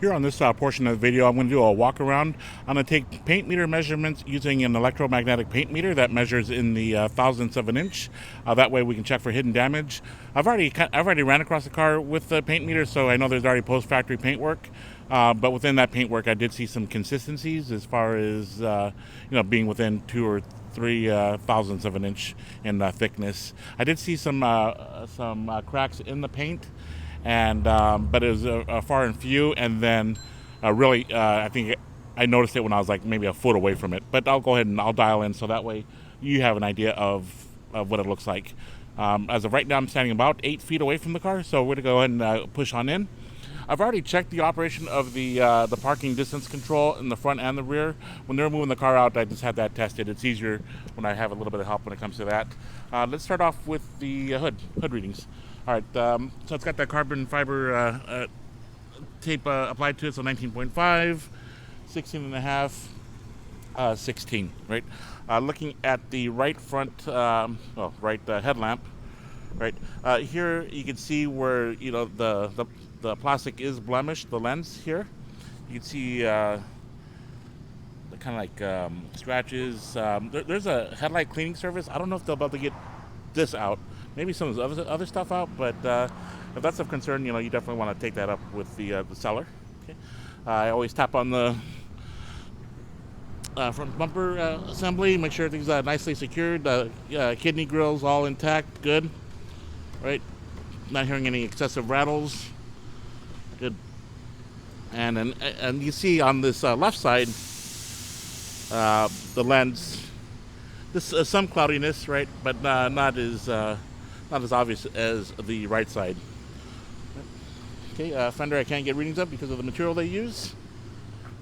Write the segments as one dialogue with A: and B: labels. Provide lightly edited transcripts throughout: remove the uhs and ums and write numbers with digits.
A: Here on this portion of the video, I'm going to do a walk around. I'm going to take paint meter measurements using an electromagnetic paint meter that measures in the thousandths of an inch. That way we can check for hidden damage. I've already ran across the car with the paint meter, so I know there's already post-factory paint work. But within that paint work, I did see some consistencies as far as being within 2 or 3 thousandths of an inch in thickness. I did see some cracks in the paint, and but it was far and few. And then I think I noticed it when I was like maybe a foot away from it. But I'll go ahead and I'll dial in so that way you have an idea of what it looks like. As of right now, I'm standing about 8 feet away from the car, so we're gonna go ahead and push on in. I've already checked the operation of the parking distance control in the front and the rear. When they're moving the car out, I just had that tested. It's easier when I have a little bit of help when it comes to that. Let's start off with the hood readings. All right, so it's got that carbon fiber tape applied to it, so 19.5, 16.5, 16, right? Looking at the right front, headlamp, right? Here you can see where, the plastic is blemished, the lens here. You can see the kind of like scratches. There's a headlight cleaning service. I don't know if they're about to get this out. Maybe some of the other stuff out, but if that's of concern, you definitely want to take that up with the seller. Okay. I always tap on the front bumper assembly, make sure everything's nicely secured. Kidney grills all intact, good. Right, not hearing any excessive rattles. Good. And you see on this left side, the lens. This some cloudiness, right, but not as obvious as the right side. Okay, fender I can't get readings of because of the material they use.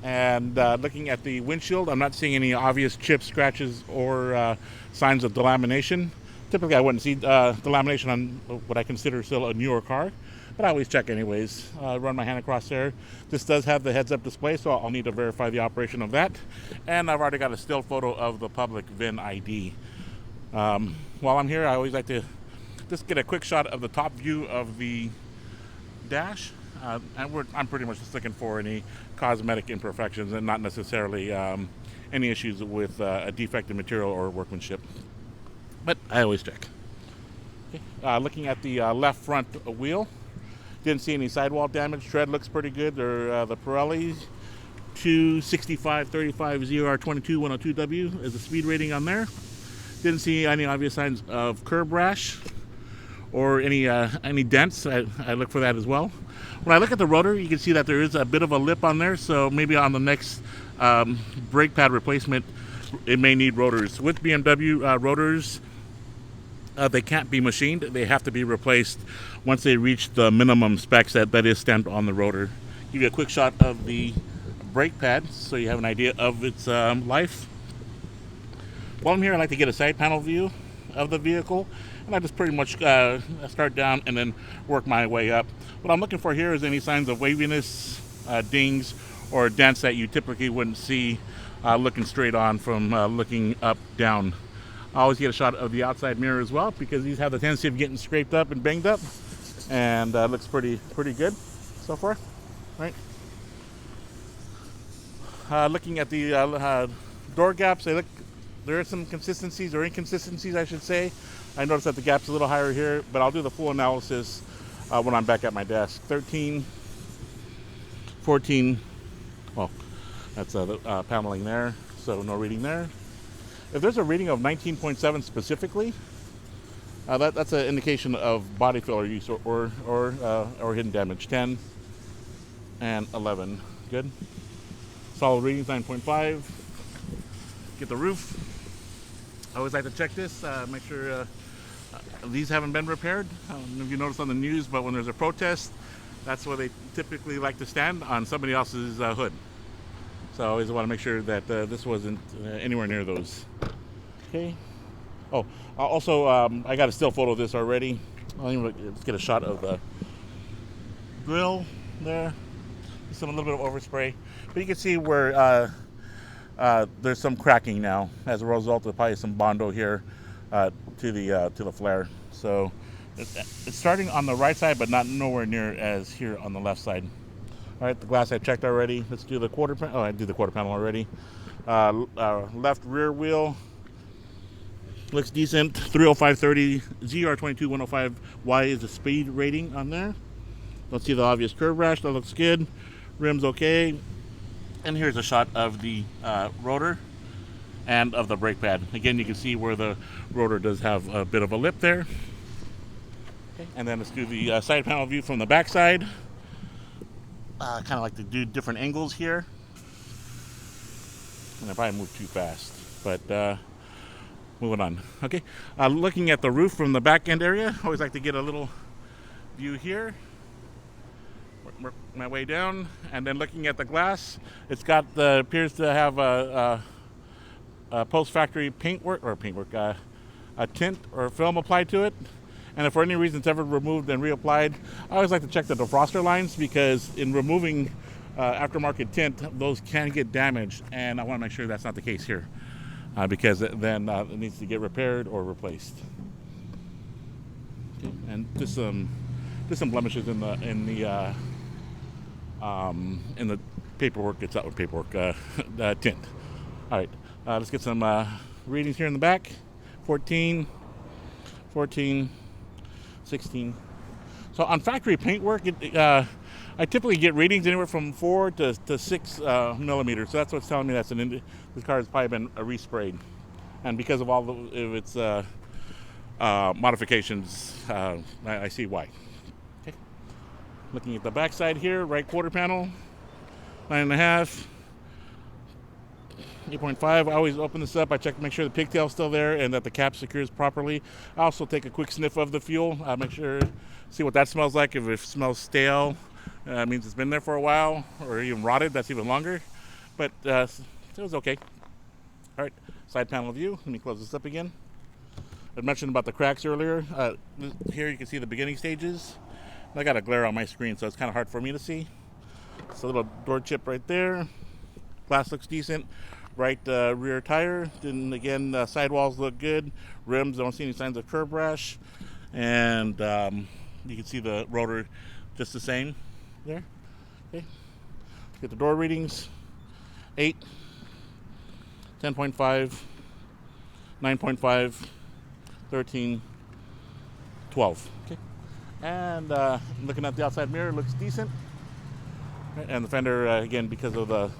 A: And looking at the windshield, I'm not seeing any obvious chips, scratches, or signs of delamination. Typically, I wouldn't see delamination on what I consider still a newer car, but I always check anyways. Run my hand across there. This does have the heads-up display, so I'll need to verify the operation of that. And I've already got a still photo of the public VIN ID. While I'm here, I always like to just get a quick shot of the top view of the dash. I'm pretty much just looking for any cosmetic imperfections and not necessarily any issues with a defective material or workmanship. But I always check. Okay. Looking at the left front wheel, didn't see any sidewall damage. Tread looks pretty good. They're the Pirelli 265/35 ZR22 102W is the speed rating on there. Didn't see any obvious signs of curb rash or any dents. I look for that as well. When I look at the rotor, you can see that there is a bit of a lip on there, so maybe on the next brake pad replacement, it may need rotors. With BMW rotors, they can't be machined. They have to be replaced once they reach the minimum specs that is stamped on the rotor. Give you a quick shot of the brake pad so you have an idea of its life. While I'm here, I like to get a side panel view of the vehicle, and I just pretty much start down and then work my way up. What I'm looking for here is any signs of waviness, dings, or dents that you typically wouldn't see looking straight on from looking up down. I always get a shot of the outside mirror as well because these have the tendency of getting scraped up and banged up, and looks pretty good so far. Right. Looking at the door gaps, there are some consistencies or inconsistencies, I should say. I noticed that the gap's a little higher here, but I'll do the full analysis when I'm back at my desk. 13, 14, well, that's the paneling there, so no reading there. If there's a reading of 19.7 specifically, that's an indication of body filler use or hidden damage. 10 and 11, good. Solid readings, 9.5. Get the roof. I always like to check this, make sure these haven't been repaired. I don't know if you noticed on the news, but when there's a protest, that's where they typically like to stand, on somebody else's hood. So I always want to make sure that this wasn't anywhere near those. Okay. Oh, also, I got a still photo of this already. Let's get a shot of the grill there. A little bit of overspray, but you can see where there's some cracking now as a result of probably some Bondo here to the flare. So it's starting on the right side, but not nowhere near as here on the left side. All right, the glass I checked already. Let's do the quarter panel. Oh, I did the quarter panel already. Left rear wheel looks decent. 305/30 ZR22105Y is the speed rating on there. Don't see the obvious curve rash. That looks good. Rim's okay. And here's a shot of the rotor and of the brake pad. Again, you can see where the rotor does have a bit of a lip there. Okay. And then let's do the side panel view from the back side. Kind of like to do different angles here. And I probably moved too fast, but moving on. Okay, looking at the roof from the back end area, I always like to get a little view here. Work my way down, and then looking at the glass, it's got appears to have a post-factory paintwork a tint or film applied to it. And if for any reason it's ever removed and reapplied, I always like to check the defroster lines, because in removing aftermarket tint, those can get damaged, and I want to make sure that's not the case here, because then it needs to get repaired or replaced. Okay. And just some blemishes in the paperwork. It's out with paperwork tint. All right, let's get some readings here in the back. 14, 16. So on factory paintwork, I typically get readings anywhere from 4 to 6 millimeters. So that's what's telling me this car has probably been resprayed, and because of all of its modifications, I see why. Okay. Looking at the back side here, right quarter panel, 9.5. 8.5. I always open this up. I check to make sure the pigtail's still there and that the cap secures properly. I also take a quick sniff of the fuel. Make sure, see what that smells like. If it smells stale, it means it's been there for a while, or even rotted. That's even longer. But it was okay. All right, side panel view. Let me close this up again. I mentioned about the cracks earlier. Here you can see the beginning stages. I got a glare on my screen, so it's kind of hard for me to see. It's a little door chip right there. Glass looks decent. Right rear tire. Then again, sidewalls look good. Rims, don't see any signs of curb rash. And you can see the rotor just the same there. Okay. Let's get the door readings. 8, 10.5, 9.5, 13, 12. Okay. And looking at the outside mirror, looks decent. And the fender, again, because of the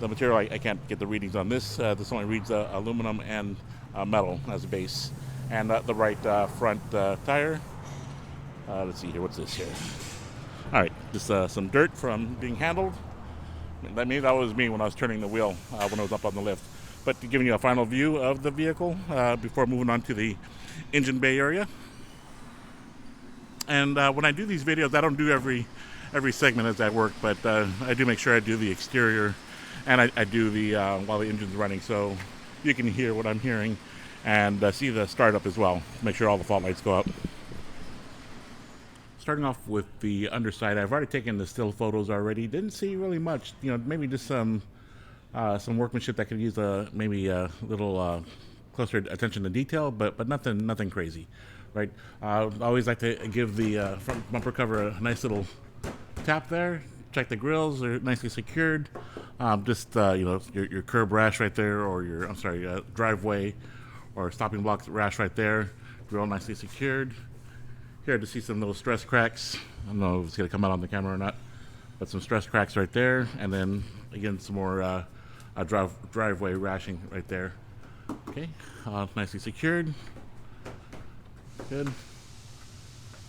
A: material, I can't get the readings on this. This only reads aluminum and metal as a base. And the right front tire. Let's see here, what's this here? All right, just some dirt from being handled. That was me when I was turning the wheel when I was up on the lift. But giving you a final view of the vehicle before moving on to the engine bay area. And when I do these videos, I don't do every segment as I work, but I do make sure I do the exterior. And I do the while the engine's running, so you can hear what I'm hearing and see the startup as well. Make sure all the fault lights go up. Starting off with the underside, I've already taken the still photos already. Didn't see really much, maybe just some workmanship that could use maybe a little closer attention to detail, but nothing crazy, right? I always like to give the front bumper cover a nice little tap there. Check the grills, they're nicely secured. Your curb rash right there, or your driveway or stopping block rash right there. Grill nicely secured. Here to see some little stress cracks. I don't know if it's gonna come out on the camera or not, but some stress cracks right there, and then again some more driveway rashing right there. Okay, nicely secured. Good. All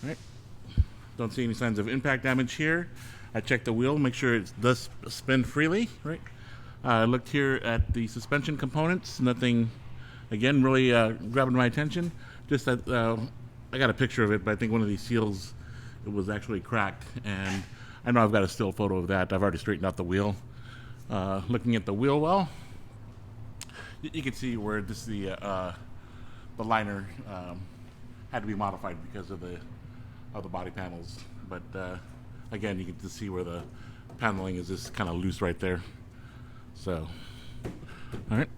A: right. Don't see any signs of impact damage here. I checked the wheel, make sure it does spin freely, right? I looked here at the suspension components. Nothing, again, really grabbing my attention. Just that I got a picture of it, but I think one of these seals, it was actually cracked. And I know I've got a still photo of that. I've already straightened out the wheel. Looking at the wheel well, you can see where the liner had to be modified because of the body panels. But again, you can just see where the paneling is just kind of loose right there. So, all right.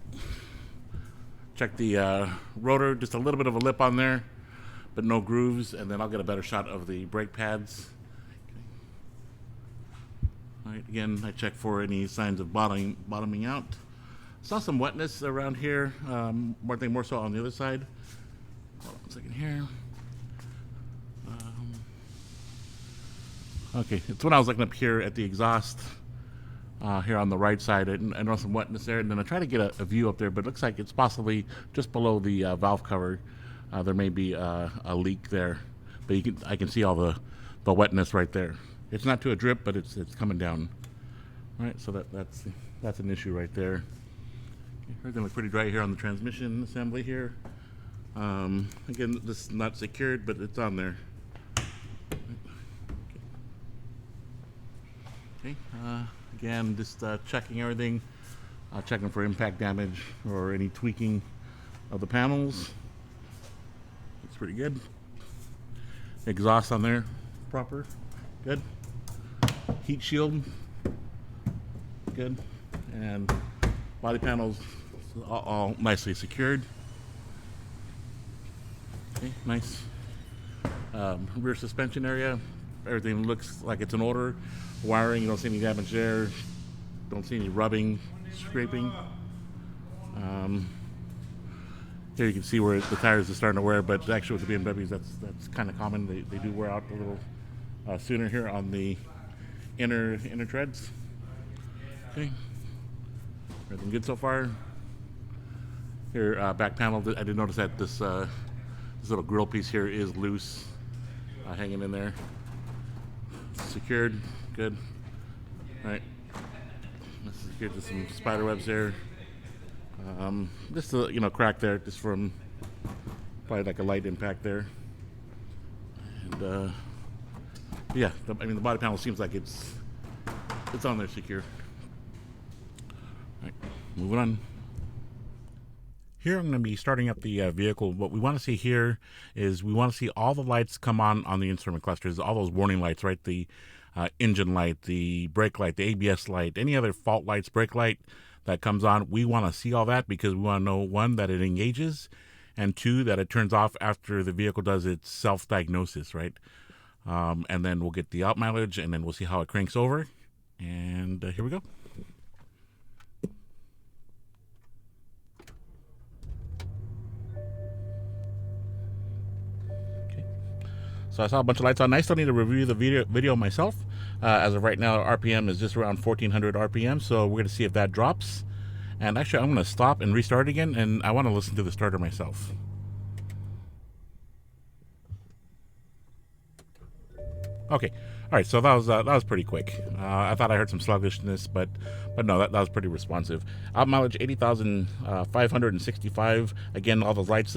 A: Check the rotor, just a little bit of a lip on there, but no grooves. And then I'll get a better shot of the brake pads. All right, again, I check for any signs of bottoming out. Saw some wetness around here, more so on the other side. Hold on a second here. Okay, it's when I was looking up here at the exhaust here on the right side. I noticed some wetness there, and then I try to get a view up there, but it looks like it's possibly just below the valve cover. There may be a leak there, but I can see all the wetness right there. It's not to a drip, but it's coming down. All right, so that's an issue right there. Everything looks pretty dry here on the transmission assembly here. Again, this is not secured, but it's on there. Okay. Again, just checking everything, checking for impact damage or any tweaking of the panels. It's pretty good. Exhaust on there, proper, good. Heat shield, good. And body panels all nicely secured. Okay, nice. Rear suspension area, everything looks like it's in order. Wiring, you don't see any damage there. Don't see any rubbing, scraping. Here you can see where the tires are starting to wear, but actually with the BMWs, that's kind of common. They do wear out a little sooner here on the inner treads. Okay, everything good so far. Here, back panel. I did notice that this little grill piece here is loose, hanging in there. Secured, good. All right, this is secured to some spider webs there. Just a crack there, just from probably like a light impact there. And yeah, the body panel seems like it's on there secure. All right, moving on. Here I'm going to be starting up the vehicle. What we want to see here is we want to see all the lights come on the instrument clusters, all those warning lights, right? The engine light, the brake light, the ABS light, any other fault lights, brake light that comes on. We want to see all that because we want to know, one, that it engages, and two, that it turns off after the vehicle does its self-diagnosis, right? And then we'll get the out mileage, and then we'll see how it cranks over. And here we go. So I saw a bunch of lights on. I still need to review the video myself. As of right now, RPM is just around 1400 RPM, so we're going to see if that drops. And actually, I'm going to stop and restart again, and I want to listen to the starter myself. Okay, all right. So that was pretty quick. I thought I heard some sluggishness, but no, that was pretty responsive. Out mileage 80,565. Again, all those lights.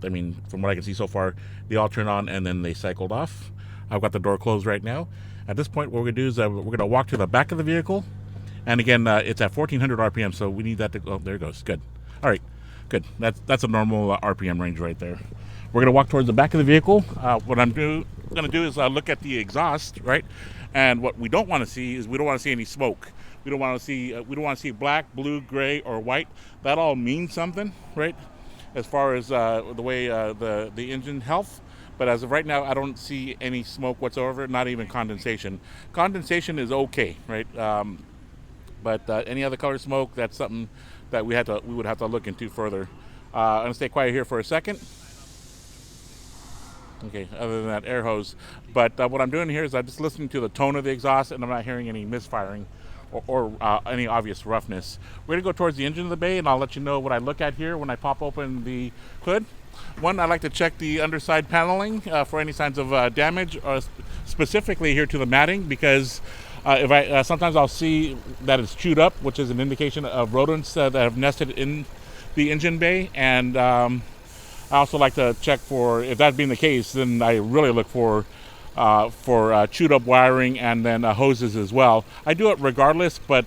A: From what I can see so far, they all turn on and then they cycled off. I've got the door closed right now. At this point, what we're going to do is we're going to walk to the back of the vehicle. And again, it's at 1400 RPM, so we need that to go. Oh, there it goes. Good. All right. Good. That's a normal RPM range right there. We're going to walk towards the back of the vehicle. What I'm going to do is look at the exhaust, right? And what we don't want to see is we don't want to see any smoke. We don't want to see black, blue, gray, or white. That all means something, right? As far as the way the engine health. But as of right now, I don't see any smoke whatsoever, not even condensation. Condensation is okay, right? But any other color smoke, that's something that we would have to look into further. I'm going to stay quiet here for a second. Okay, other than that, air hose. But what I'm doing here is I'm just listening to the tone of the exhaust, and I'm not hearing any misfiring or any obvious roughness. We're going to go towards the engine of the bay, and I'll let you know what I look at here when I pop open the hood. One, I like to check the underside paneling for any signs of damage, specifically here to the matting, because sometimes I'll see that it's chewed up, which is an indication of rodents that have nested in the engine bay. And I also like to check for, if that being the case, then I really look for chewed up wiring and then hoses as well. I do it regardless, but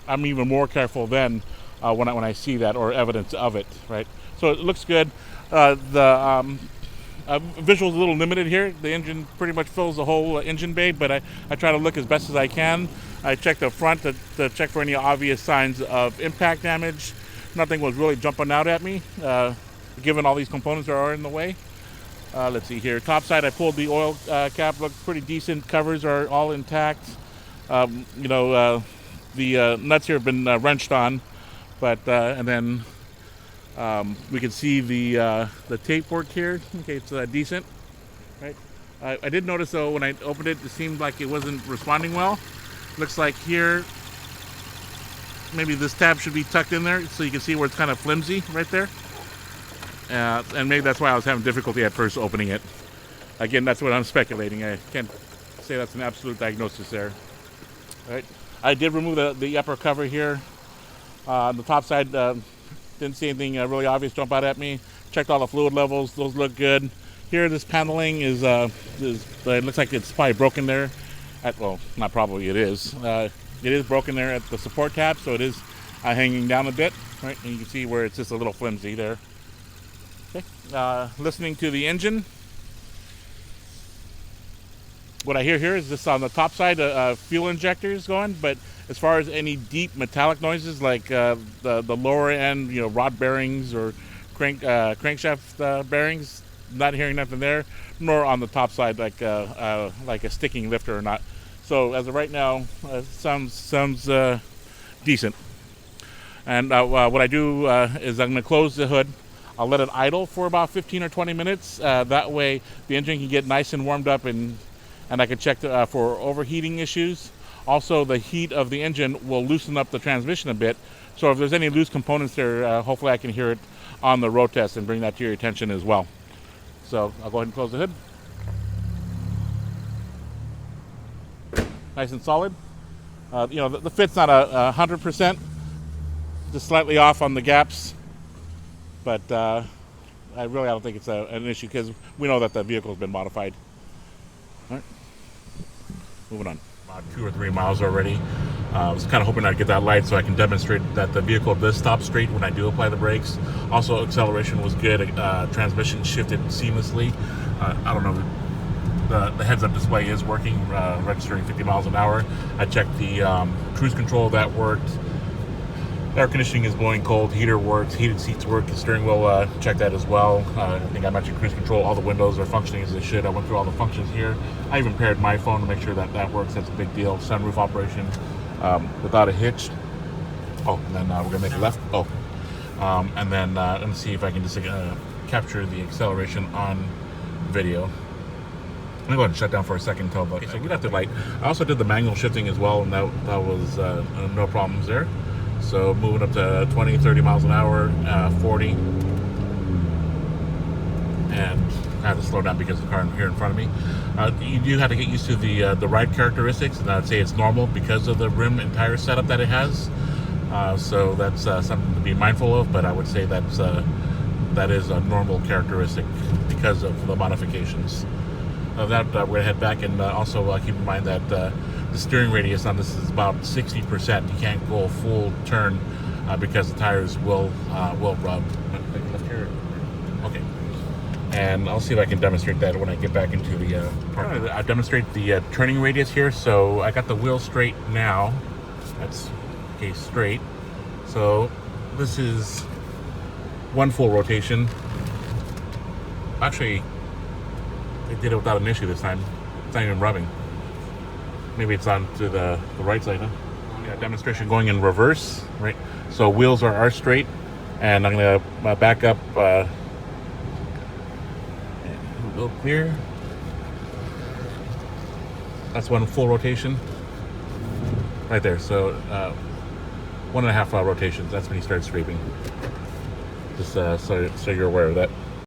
A: I'm even more careful then when I see that or evidence of it, right? So it looks good. The visual's a little limited here. The engine pretty much fills the whole engine bay, but I try to look as best as I can. I check the front to check for any obvious signs of impact damage. Nothing was really jumping out at me, given all these components that are in the way. Let's see here. Top side, I pulled the oil cap. Looks pretty decent. Covers are all intact. The nuts here have been wrenched on, but and then we can see the tape work here. Okay, it's decent, right? I did notice though when I opened it, it seemed like it wasn't responding well. Looks like here, maybe this tab should be tucked in there so you can see where it's kind of flimsy right there. And maybe that's why I was having difficulty at first opening it. Again, that's what I'm speculating. I can't say that's an absolute diagnosis there. All right. I did remove the upper cover here. On the top side, didn't see anything really obvious jump out at me. Checked all the fluid levels; those look good. Here, this paneling is it looks like it's probably broken there. Well, not probably, it is. It is broken there at the support tab, so it is hanging down a bit, right? And you can see where it's just a little flimsy there. Okay. Listening to the engine. What I hear here is this on the top side, fuel injectors going, but as far as any deep metallic noises like the lower end, rod bearings or crankshaft bearings, not hearing nothing there, nor on the top side like a sticking lifter or not. So as of right now, sounds decent. And what I do is I'm going to close the hood. I'll let it idle for about 15 or 20 minutes. That way the engine can get nice and warmed up, and I can check for overheating issues. Also, the heat of the engine will loosen up the transmission a bit. So if there's any loose components there, hopefully I can hear it on the road test and bring that to your attention as well. So I'll go ahead and close the hood. Nice and solid. The fit's not 100%, just slightly off on the gaps. But I don't think it's an issue because we know that the vehicle has been modified. All right, moving on. About 2 or 3 miles already. I was kind of hoping I'd get that light so I can demonstrate that the vehicle does stop straight when I do apply the brakes. Also, acceleration was good. Transmission shifted seamlessly. I don't know. The heads-up display is working, registering 50 miles an hour. I checked the cruise control, that worked. Air conditioning is blowing cold, heater works, heated seats work, the steering wheel, check that as well. I think I mentioned cruise control, all the windows are functioning as they should. I went through all the functions here. I even paired my phone to make sure that works, that's a big deal. Sunroof operation without a hitch. Oh, and then we're gonna make a left. Oh, and then let me see if I can just capture the acceleration on video. I'm gonna go ahead and shut down for a second until so we got the light. I also did the manual shifting as well, and that was no problems there. So moving up to 20, 30 miles an hour, 40. And I have to slow down because of the car here in front of me. You do have to get used to the ride characteristics, and I'd say it's normal because of the rim and tire setup that it has. So that's something to be mindful of, but I would say that is a normal characteristic because of the modifications. We're going to head back, and also keep in mind that the steering radius on this is about 60%. You can't go full turn because the tires will rub. Left here. Okay. And I'll see if I can demonstrate that when I get back into the park. I'll demonstrate the turning radius here. So I got the wheel straight now. That's okay, straight. So this is one full rotation. Actually, they did it without an issue this time. It's not even rubbing. Maybe it's on to the right side, huh? Yeah, demonstration going in reverse, right? So wheels are straight, and I'm gonna back up. And we'll go clear. That's one full rotation, right there. So 1.5 rotations. That's when you start scraping. Just so you're aware of that.